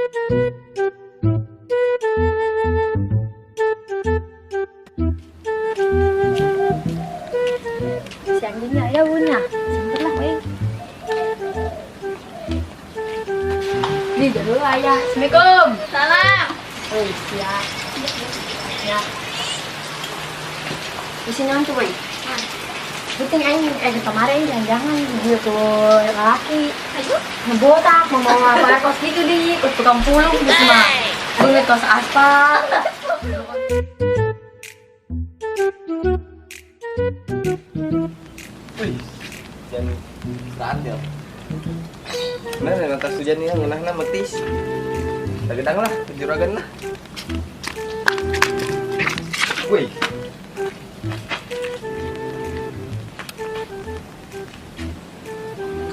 Siang din ya punya. Sempet lah Weng. Nih dulu ayah. Assalamualaikum. Salam. Oh iya. Ya. Di sini om coba. Penting aing kemarin jangan dia tuh laki. Ayo. Ngebotak mau apa kos gitu di tukang pulung di semua. Duit kos aspal. Wih, jangan standar. Mana nonton hujan nih, ngenahna metis. Lagi tang lah, juragan lah. Wih.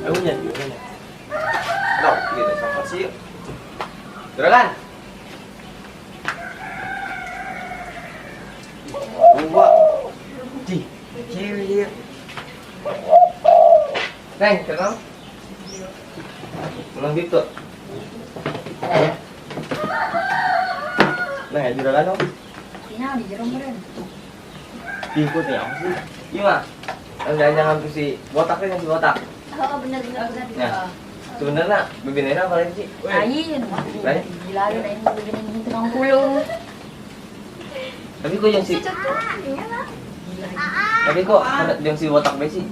Aku nyanyi, nyanyi. Dok, kita sama sih. Juragan. Dua. Di. Kiri. Neng, kenal? Ulang gitu. Nah, juragan dong. Tina di jerong meren. Ikut nih apa sih? Gimana? Jangan tuh si botaknya si botak. Oh, benar. Nah, sebenarnya bibirnya apa lagi sih? Lain. Lain? Gila lu lain begini tukang pulung. Tapi kok yang si Tapi kok ada yang si botak be sih?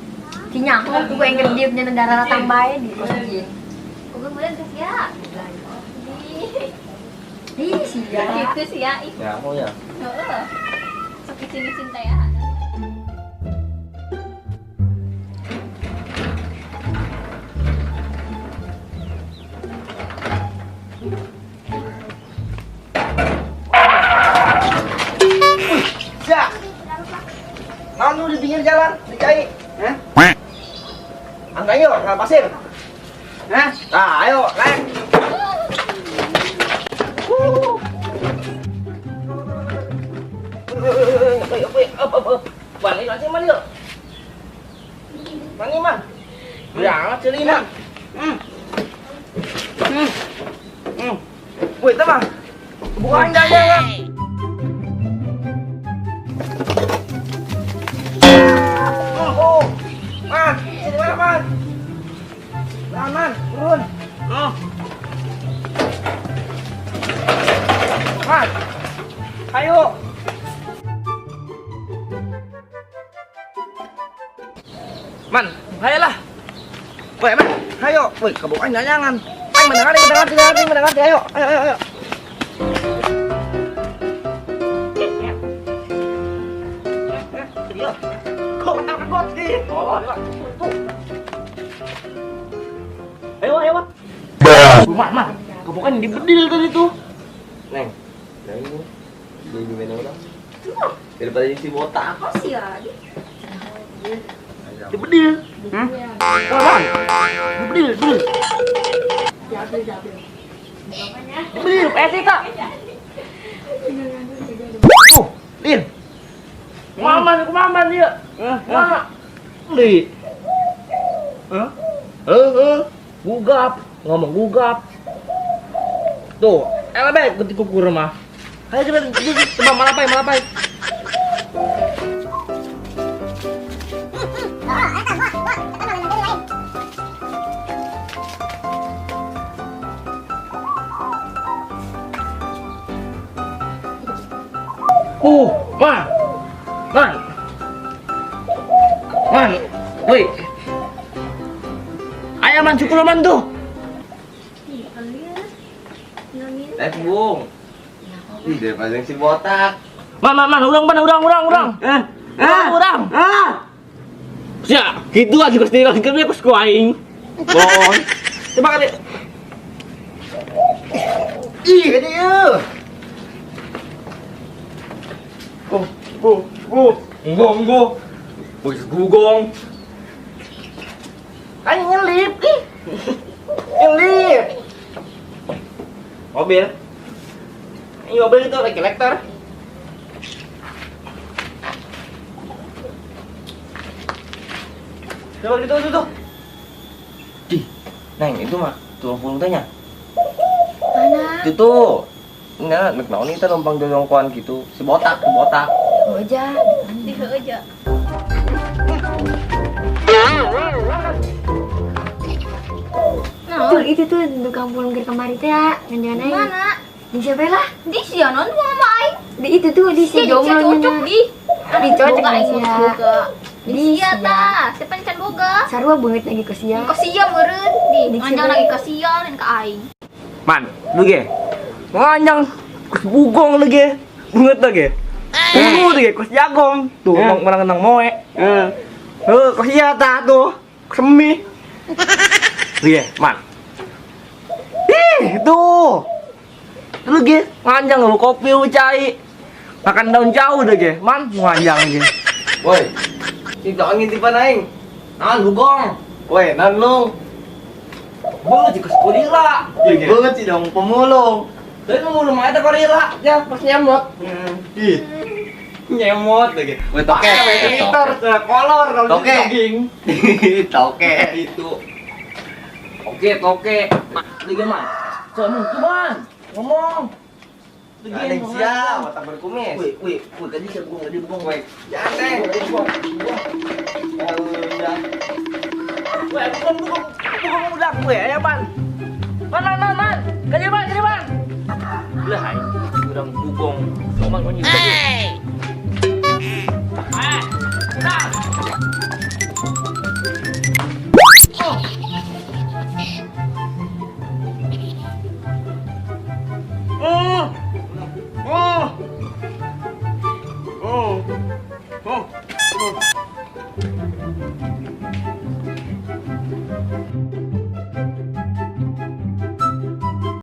Tina aku yang gede punya negara datang bae di kos dia. Kemudian ke ya. Ih, sia. Itu sih ya. Ya, mau ya. Heeh. Sakit sini cinta ya. Ya. Nanu di pinggir jalan, dicai. Hah? Angga yuk, nggak pasir. Hah? Nah, ayo, naik. Balik lagi man yuk. Mangi man. Jangan celi man. Wait, teman. Bukan jangan. Oh, man, sini mana man? Man, turun. Man, ayo. Man, ayolah. Weh, man, ayo. Wih, kebukaan jangan. Ayo mendengar, ayo. Ayo. Kok takut sih? Ayo. Man, kebukaan di bedil tadi tuh. Neng, nah ini. Di mana orang? Daripada si botak. Apa sih ya? Di bedil. Wah, di bedil. Di bedil, Kak. Tuh, Lin. Kumaman dia. Mana? Li. Gugap, ngomong gugap. Tuh, elebet ketika kukur mah. Ayo coba malapai. Man, woi. Ayo man, cukup man tuh. Bung. Ih, daripada yang si botak. Man, urang. Urang. Ya, gitu aja pasti lagi kerja aku aing. Bon. Coba kali. Ih, dia. Enggak. Bos gugong. Ayo nyelip ih. Nyelip. Mobil. Ini mobil itu pakai kolektor. Coba gitu tuh. Di. Neng, itu mah tuang pulung tanya. Mana? itu tuh. Nah, naon nih numpang jongkoan gitu. Sebotak. Oh aja. Di aja. Tuh itu tuh tukang pulang ke kamar itu ya. Jangan aing. Mana? Di siapa lah? Di sianon mama aing. Di itu tuh di si Dia cocok jomblonya. di. Dicocok Boga aing sia. mau boga. Di Di sia sia. tah. Siapa can boga? Sarua banget lagi ke sia. Kau sia meureun di. Di Nganjang siapa? lagi ka sia dan ka aing. Man, lu ge. Nganyang kus bugong lu ge. Bunget lagi. Tunggu tuh ge kus jagong. Tuh menang moe. Kus iya tah tuh. Semi. Lu ge, man. Ih, tuh. Lu ge, nganjang lu kopi lu cai. Makan daun jauh deh ge. Man, nganjang ge. Woi. Si jangan ngintipan aing. Naon bugong. Woi, nan lu. Banget jika sekulila. Banget sih dong pemulung. Tapi pemulung aja korila. Ya pas nyemot. Ih. Nyemot lagi. Woi toke. Twitter kolor kalau jogging. Toke itu. Toke. Lagi man. Soalnya tuh man. Ngomong. Lagi siap. Mata berkumis. Wih. Tadi saya bugong. Woi. Jangan deh. Bugong. Weh, bukan udah gue ya, Man. Man. Kerja, Man. Lah, hai. Udah bugong. Cuma kau nyuruh. Hey. Nah.